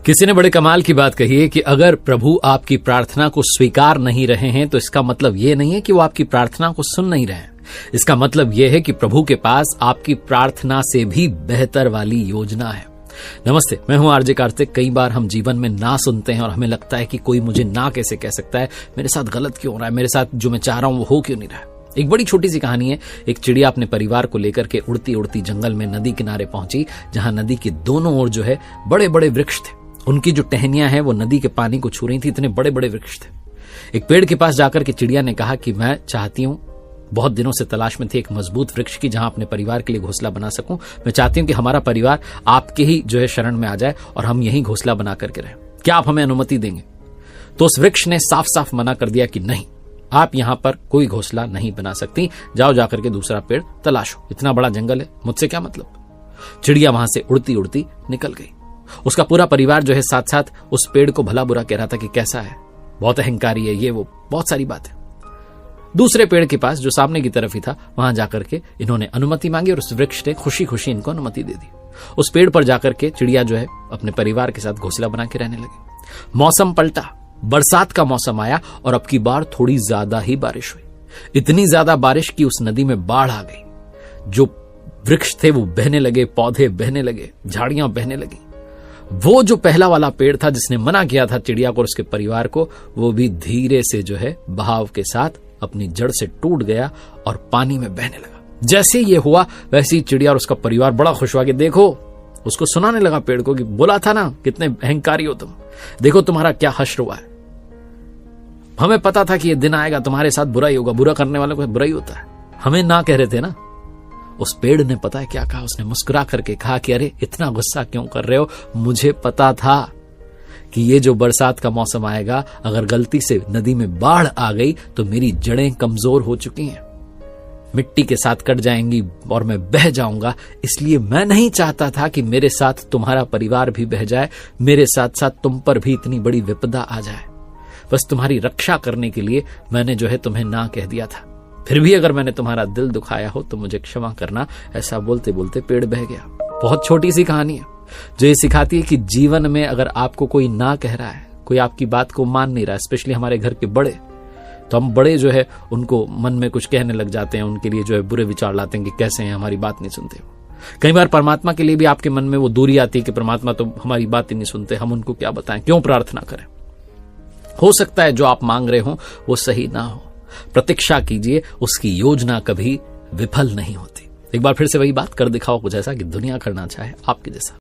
किसी ने बड़े कमाल की बात कही है कि अगर प्रभु आपकी प्रार्थना को स्वीकार नहीं रहे हैं तो इसका मतलब यह नहीं है कि वो आपकी प्रार्थना को सुन नहीं रहे हैं। इसका मतलब यह है कि प्रभु के पास आपकी प्रार्थना से भी बेहतर वाली योजना है। नमस्ते, मैं हूं आरजे कार्तिक। कई बार हम जीवन में ना सुनते हैं और हमें लगता है कि कोई मुझे ना कैसे कह सकता है, मेरे साथ गलत क्यों हो रहा है, मेरे साथ जो मैं चाह रहा हूं वो हो क्यों नहीं रहा है। एक बड़ी छोटी सी कहानी है। एक चिड़िया अपने परिवार को लेकर के उड़ती उड़ती जंगल में नदी किनारे पहुंची, जहां नदी के दोनों ओर जो है बड़े बड़े वृक्ष थे। उनकी जो टहनियां हैं वो नदी के पानी को छू रही थी, इतने बड़े बड़े वृक्ष थे। एक पेड़ के पास जाकर के चिड़िया ने कहा कि मैं चाहती हूं, बहुत दिनों से तलाश में थी एक मजबूत वृक्ष की जहां अपने परिवार के लिए घोंसला बना सकूं। मैं चाहती हूं कि हमारा परिवार आपके ही जो है शरण में आ जाए और हम यही घोंसला बना करके रहें। क्या आप हमें अनुमति देंगे? तो उस वृक्ष ने साफ साफ मना कर दिया कि नहीं, आप यहां पर कोई घोंसला नहीं बना सकती, जाओ जाकर के दूसरा पेड़ तलाशो, इतना बड़ा जंगल है, मुझसे क्या मतलब। चिड़िया वहां से उड़ती उड़ती निकल गई। उसका पूरा परिवार जो है साथ साथ उस पेड़ को भला बुरा कह रहा था कि कैसा है, बहुत अहंकारी है, ये वो बहुत सारी बातें। दूसरे पेड़ के पास जो सामने की तरफ ही था, वहां जाकर के इन्होंने अनुमति मांगी और उस वृक्ष ने खुशी खुशी इनको अनुमति दे दी। उस पेड़ पर जाकर के चिड़िया जो है अपने परिवार के साथ घोंसला बना के रहने लगी। मौसम पलटा, बरसात का मौसम आया और अब की बार थोड़ी ज्यादा ही बारिश हुई। इतनी ज्यादा बारिश कि उस नदी में बाढ़ आ गई। जो वृक्ष थे वो बहने लगे, पौधे बहने लगे, झाड़ियां बहने लगी। वो जो पहला वाला पेड़ था जिसने मना किया था चिड़िया को और उसके परिवार को, वो भी धीरे से जो है बहाव के साथ अपनी जड़ से टूट गया और पानी में बहने लगा। जैसे ये हुआ वैसे ही चिड़िया और उसका परिवार बड़ा खुश हुआ कि देखो, उसको सुनाने लगा पेड़ को कि बोला था ना कितने अहंकारी हो तुम, देखो तुम्हारा क्या हश्र हुआ है। हमें पता था कि ये दिन आएगा, तुम्हारे साथ बुरा ही होगा, बुरा करने वालों को बुरा ही होता है, हमें ना कह रहे थे ना। उस पेड़ ने पता है क्या कहा, उसने मुस्कुरा करके कहा कि अरे इतना गुस्सा क्यों कर रहे हो, मुझे पता था कि ये जो बरसात का मौसम आएगा, अगर गलती से नदी में बाढ़ आ गई तो मेरी जड़ें कमजोर हो चुकी हैं, मिट्टी के साथ कट जाएंगी और मैं बह जाऊंगा। इसलिए मैं नहीं चाहता था कि मेरे साथ तुम्हारा परिवार भी बह जाए, मेरे साथ साथ तुम पर भी इतनी बड़ी विपदा आ जाए। बस तुम्हारी रक्षा करने के लिए मैंने जो है तुम्हें ना कह दिया था। फिर भी अगर मैंने तुम्हारा दिल दुखाया हो तो मुझे क्षमा करना। ऐसा बोलते बोलते पेड़ बह गया। बहुत छोटी सी कहानी है जो ये सिखाती है कि जीवन में अगर आपको कोई ना कह रहा है, कोई आपकी बात को मान नहीं रहा है, स्पेशली हमारे घर के बड़े, तो हम बड़े जो है उनको मन में कुछ कहने लग जाते हैं, उनके लिए जो है बुरे विचार लाते हैं कि कैसे हैं, हमारी बात नहीं सुनते। कई बार परमात्मा के लिए भी आपके मन में वो दूरी आती है कि परमात्मा तो हमारी बात ही नहीं सुनते, हम उनको क्या बताएं, क्यों प्रार्थना करें। हो सकता है जो आप मांग रहे हो वो सही ना हो, प्रतीक्षा कीजिए, उसकी योजना कभी विफल नहीं होती। एक बार फिर से वही बात कर दिखाओ कुछ ऐसा कि दुनिया करना चाहे आपके जैसा।